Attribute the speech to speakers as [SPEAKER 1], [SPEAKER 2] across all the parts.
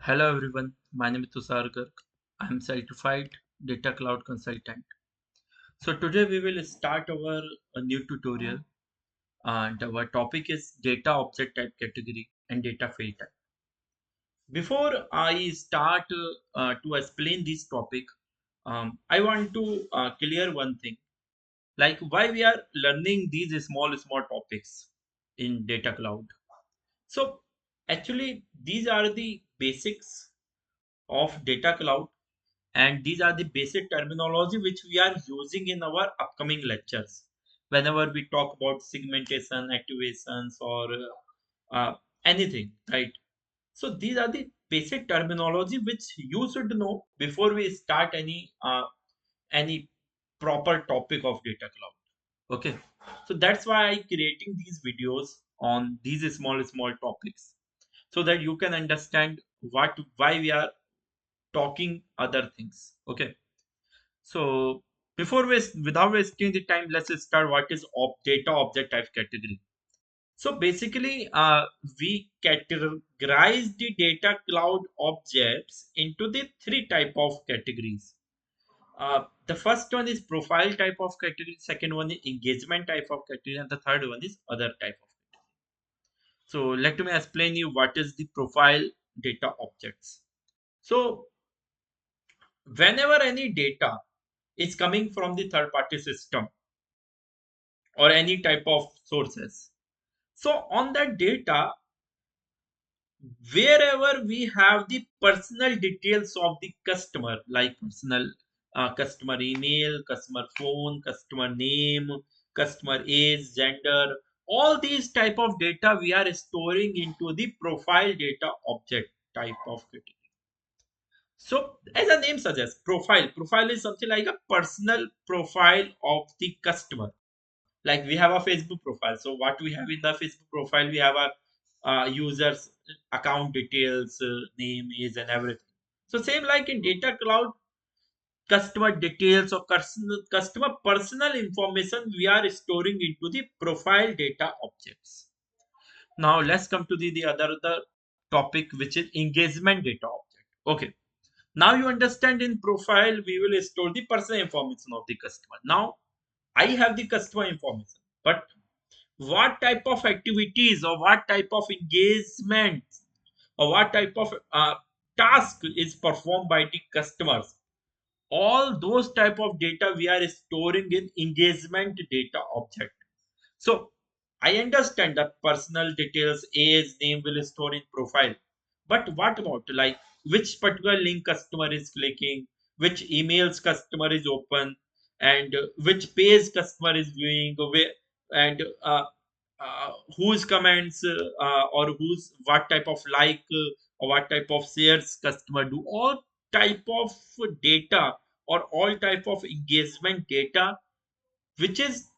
[SPEAKER 1] Hello everyone, my name is Tushar Garg. I am certified data cloud consultant. So today we will start our new tutorial and our topic is data object type category and data field type. Before I start to explain this topic, I want to clear one thing like why we are learning these small topics in data cloud. So actually these are the basics of data cloud and these are the basic terminology which we are using in our upcoming lectures whenever we talk about segmentation activations or anything, right? So these are the basic terminology which you should know before we start any proper topic of data cloud. Okay, so that's why I creating these videos on these small topics so that you can understand what why we are talking other things. Okay, so before without wasting the time, let's start what is data object type category. So basically, we categorize the data cloud objects into the three type of categories. The first one is profile type of category, second one is engagement type of category, and the third one is other type of. So let me explain you what is the profile data objects. So whenever any data is coming from the third party system or any type of sources. So on that data, wherever we have the personal details of the customer, like personal customer email, customer phone, customer name, customer age, gender, all these type of data we are storing into the profile data object type of category. So as the name suggests, profile is something like a personal profile of the customer. Like we have a Facebook profile, so what we have in the Facebook profile, we have a users account details, name, age, and everything. So same like in data cloud, customer details or customer personal information we are storing into the profile data objects. Now let's come to the other topic, which is engagement data object. Okay, now you understand in profile we will store the personal information of the customer. Now I have the customer information, but what type of activities or what type of engagement or what type of task is performed by the customers, all those type of data we are storing in engagement data object. So I understand that personal details, age, name will store in profile. But what about like which particular link customer is clicking, which emails customer is open, and which page customer is viewing, where, and whose comments or whose what type of like or what type of shares customer do, all type of data or all type of engagement data which is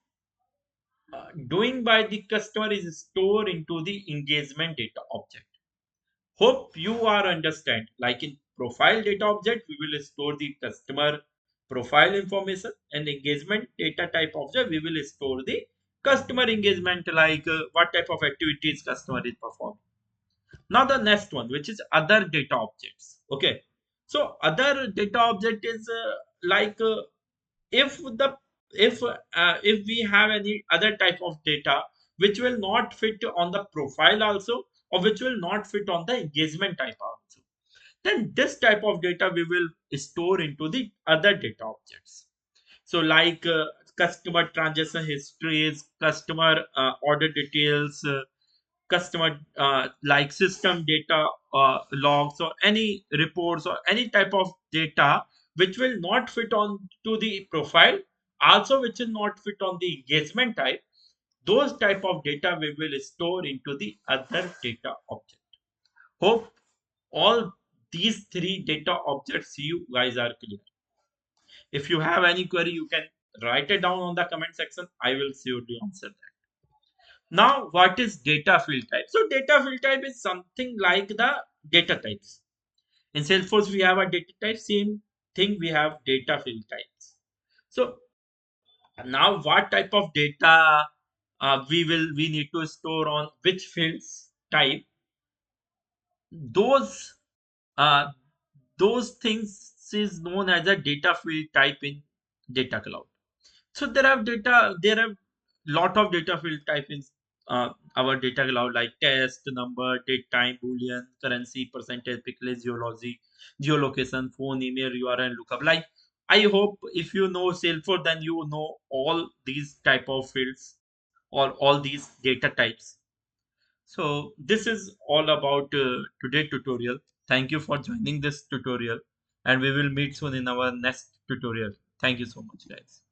[SPEAKER 1] doing by the customer is stored into the engagement data object. Hope you are understand. Like in profile data object, we will store the customer profile information, and engagement data type object, we will store the customer engagement, like what type of activities customer is performing. Now the next one, which is other data objects. Okay, so other data object is like if the if we have any other type of data which will not fit on the profile also, or which will not fit on the engagement type also, then this type of data we will store into the other data objects. So like customer transaction histories, customer order details, customer like system data, logs, or any reports or any type of data which will not fit on to the profile, also which will not fit on the engagement type, those type of data we will store into the other data object. Hope all these three data objects you guys are clear. If you have any query, you can write it down on the comment section. I will surely answer that. Now, what is data field type? So, data field type is something like the data types. In Salesforce, we have a data type. Same thing, we have data field types. So, now what type of data we need to store on which fields type? Those uh, those things is known as a data field type in data cloud. So there are lot of data field type in our data cloud, like test, number, date, time, boolean, currency, percentage, pixels, geology, geolocation, phone, email, URL, lookup. Like, I hope if you know Salesforce, then you know all these type of fields or all these data types. So this is all about today tutorial. Thank you for joining this tutorial, and we will meet soon in our next tutorial. Thank you so much, guys.